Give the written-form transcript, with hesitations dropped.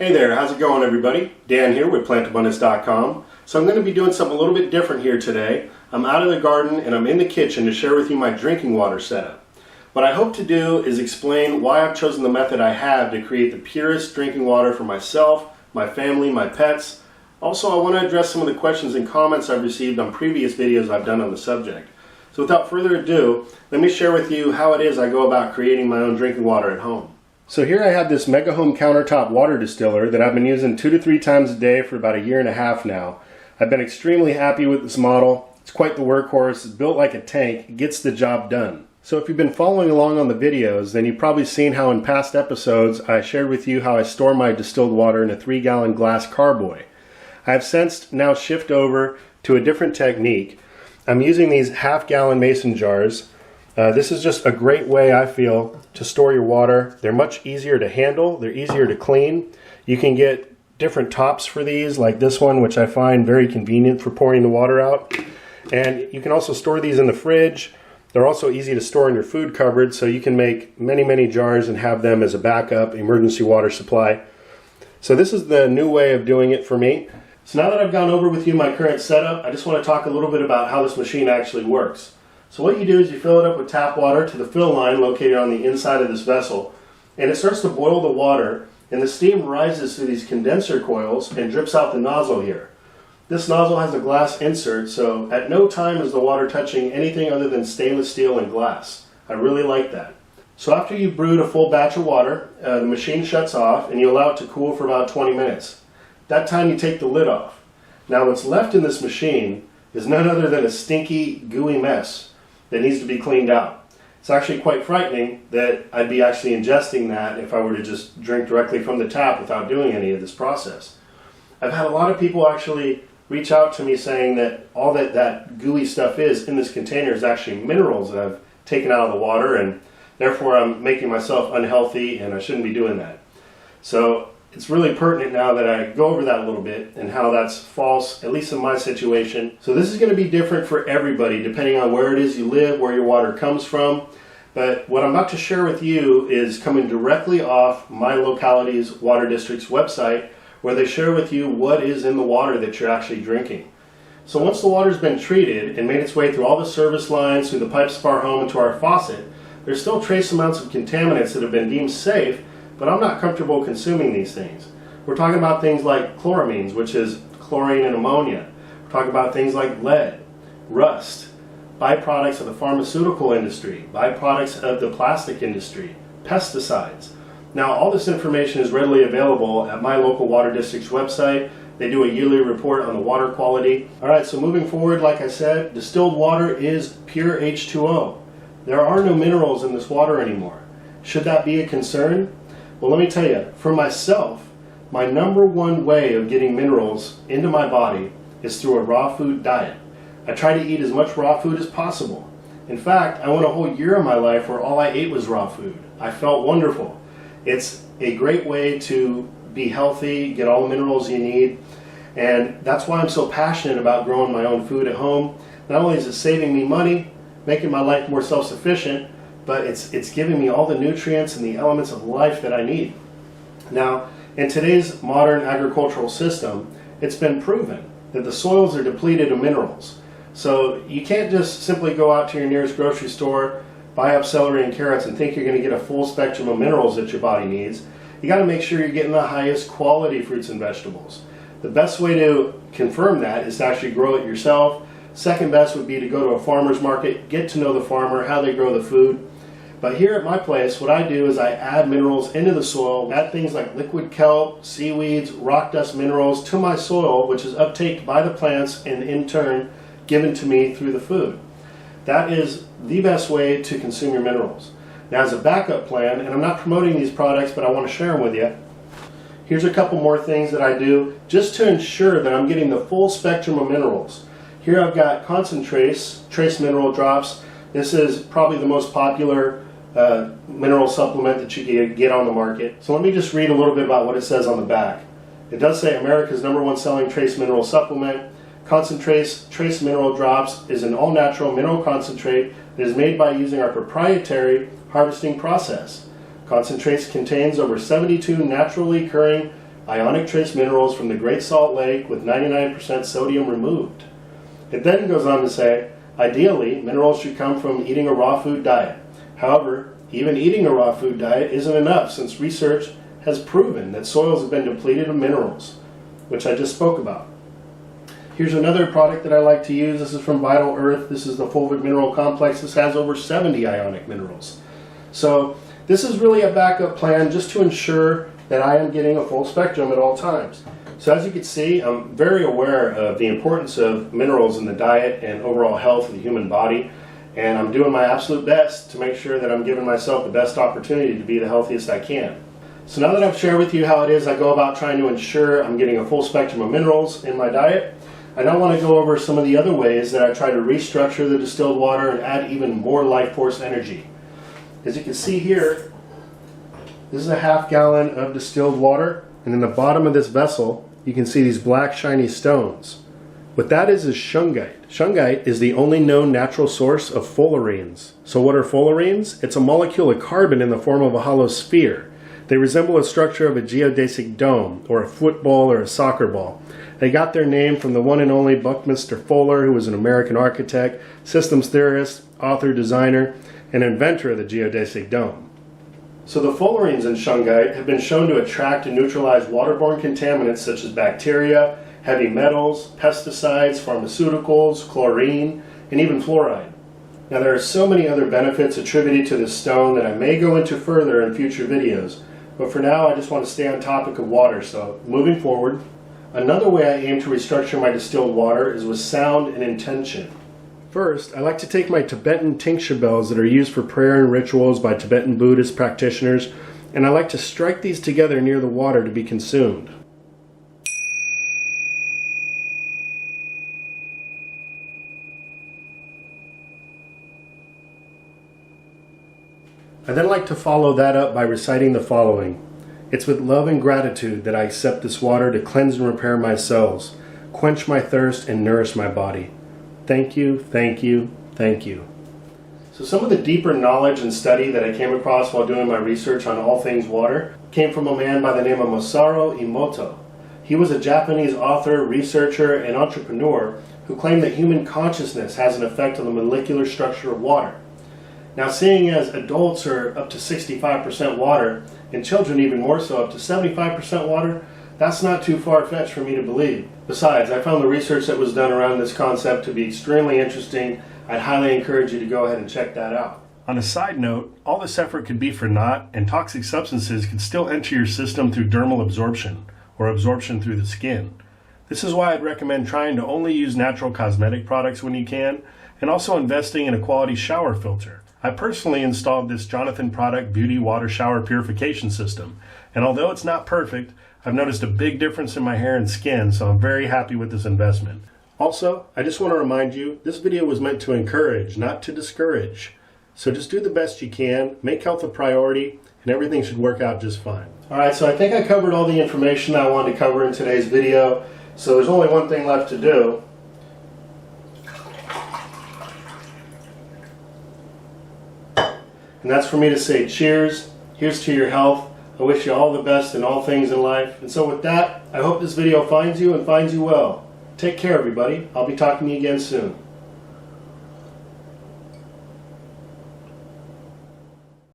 Hey there, how's it going everybody? Dan here with plantabundance.com. So I'm going to be doing something a little bit different here today. I'm out of the garden and I'm in the kitchen to share with you my drinking water setup. What I hope to do is explain why I've chosen the method I have to create the purest drinking water for myself, my family, my pets. Also, I want to address some of the questions and comments I've received on previous videos I've done on the subject. So without further ado, let me share with you how it is I go about creating my own drinking water at home. So here I have this Megahome countertop water distiller that I've been using 2 to 3 times a day for about 1.5 years now. I've been extremely happy with this model. It's quite the workhorse. It's built like a tank. It gets the job done. So if you've been following along on the videos, then you've probably seen how in past episodes I shared with you how I store my distilled water in a 3-gallon glass carboy. I have since now shifted over to a different technique. I'm using these half-gallon mason jars. This is just a great way, I feel, to store your water. They're much easier to handle. They're easier to clean. You can get different tops for these, like this one, which I find very convenient for pouring the water out. And you can also store these in the fridge. They're also easy to store in your food cupboard, so you can make many, many jars and have them as a backup emergency water supply. So this is the new way of doing it for me. So now that I've gone over with you my current setup, I just want to talk a little bit about how this machine actually works. So what you do is you fill it up with tap water to the fill line located on the inside of this vessel, and it starts to boil the water, and the steam rises through these condenser coils and drips out the nozzle here. This nozzle has a glass insert, so at no time is the water touching anything other than stainless steel and glass. I really like that. So after you've brewed a full batch of water, the machine shuts off and you allow it to cool for about 20 minutes. That time you take the lid off. Now what's left in this machine is none other than a stinky, gooey mess that needs to be cleaned out. It's actually quite frightening that I'd be actually ingesting that if I were to just drink directly from the tap without doing any of this process. I've had a lot of people actually reach out to me saying that all that gooey stuff is in this container is actually minerals that I've taken out of the water, and therefore I'm making myself unhealthy and I shouldn't be doing that. So it's really pertinent now that I go over that a little bit and how that's false, at least in my situation. So this is going to be different for everybody depending on where it is you live, where your water comes from. But what I'm about to share with you is coming directly off my locality's water district's website, where they share with you what is in the water that you're actually drinking. So once the water's been treated and made its way through all the service lines, through the pipes of our home, and to our faucet, there's still trace amounts of contaminants that have been deemed safe, but I'm not comfortable consuming these things. We're talking about things like chloramines, which is chlorine and ammonia. We're talking about things like lead, rust, byproducts of the pharmaceutical industry, byproducts of the plastic industry, pesticides. Now, all this information is readily available at my local water district's website. They do a yearly report on the water quality. All right, so moving forward, like I said, distilled water is pure H2O. There are no minerals in this water anymore. Should that be a concern? Well, let me tell you, for myself, my #1 way of getting minerals into my body is through a raw food diet. I try to eat as much raw food as possible. In fact, I went a whole year of my life where all I ate was raw food. I felt wonderful. It's a great way to be healthy, get all the minerals you need, and that's why I'm so passionate about growing my own food at home. Not only is it saving me money, making my life more self-sufficient, but it's giving me all the nutrients and the elements of life that I need. Now, in today's modern agricultural system, it's been proven that the soils are depleted of minerals. So you can't just simply go out to your nearest grocery store, buy up celery and carrots and think you're going to get a full spectrum of minerals that your body needs. You got to make sure you're getting the highest quality fruits and vegetables. The best way to confirm that is to actually grow it yourself. Second best would be to go to a farmer's market, get to know the farmer, how they grow the food. But here at my place, what I do is I add minerals into the soil, add things like liquid kelp, seaweeds, rock dust minerals to my soil, which is uptaked by the plants and in turn given to me through the food. That is the best way to consume your minerals. Now, as a backup plan, and I'm not promoting these products, but I want to share them with you, here's a couple more things that I do just to ensure that I'm getting the full spectrum of minerals. Here I've got concentrates, trace mineral drops. This is probably the most popular mineral supplement that you can get on the market. So let me just read a little bit about what it says on the back. It does say America's #1 selling trace mineral supplement. Concentrates Trace Mineral Drops is an all-natural mineral concentrate that is made by using our proprietary harvesting process. Concentrates contains over 72 naturally occurring ionic trace minerals from the Great Salt Lake with 99% sodium removed. It then goes on to say, ideally, minerals should come from eating a raw food diet. However, even eating a raw food diet isn't enough since research has proven that soils have been depleted of minerals, which I just spoke about. Here's another product that I like to use. This is from Vital Earth. This is the Fulvic Mineral Complex. This has over 70 ionic minerals. So this is really a backup plan just to ensure that I am getting a full spectrum at all times. So as you can see, I'm very aware of the importance of minerals in the diet and overall health of the human body. And I'm doing my absolute best to make sure that I'm giving myself the best opportunity to be the healthiest I can. So now that I've shared with you how it is I go about trying to ensure I'm getting a full spectrum of minerals in my diet, I now want to go over some of the other ways that I try to restructure the distilled water and add even more life force energy. As you can see here, this is a half gallon of distilled water, and in the bottom of this vessel you can see these black shiny stones. What that is shungite. Shungite is the only known natural source of fullerenes. So what are fullerenes? It's a molecule of carbon in the form of a hollow sphere. They resemble a structure of a geodesic dome, or a football or a soccer ball. They got their name from the one and only Buckminster Fuller, who was an American architect, systems theorist, author, designer, and inventor of the geodesic dome. So the fullerenes in shungite have been shown to attract and neutralize waterborne contaminants such as bacteria, heavy metals, pesticides, pharmaceuticals, chlorine, and even fluoride. Now there are so many other benefits attributed to this stone that I may go into further in future videos, but for now I just want to stay on topic of water. So moving forward, another way I aim to restructure my distilled water is with sound and intention. First, I like to take my Tibetan tincture bells that are used for prayer and rituals by Tibetan Buddhist practitioners, and I like to strike these together near the water to be consumed. I then like to follow that up by reciting the following. It's with love and gratitude that I accept this water to cleanse and repair my cells, quench my thirst, and nourish my body. Thank you, thank you, thank you. So some of the deeper knowledge and study that I came across while doing my research on all things water came from a man by the name of Masaru Emoto. He was a Japanese author, researcher, and entrepreneur who claimed that human consciousness has an effect on the molecular structure of water. Now, seeing as adults are up to 65% water, and children even more so, up to 75% water, that's not too far-fetched for me to believe. Besides, I found the research that was done around this concept to be extremely interesting. I'd highly encourage you to go ahead and check that out. On a side note, all this effort could be for naught, and toxic substances could still enter your system through dermal absorption, or absorption through the skin. This is why I'd recommend trying to only use natural cosmetic products when you can, and also investing in a quality shower filter. I personally installed this Jonathan Product Beauty Water Shower Purification System, and although it's not perfect, I've noticed a big difference in my hair and skin, so I'm very happy with this investment. Also, I just want to remind you, this video was meant to encourage, not to discourage. So just do the best you can, make health a priority, and everything should work out just fine. Alright, so I think I covered all the information I wanted to cover in today's video, so there's only one thing left to do. And that's for me to say cheers. Here's to your health. I wish you all the best in all things in life. And so with that, I hope this video finds you and finds you well. Take care, everybody. I'll be talking to you again soon.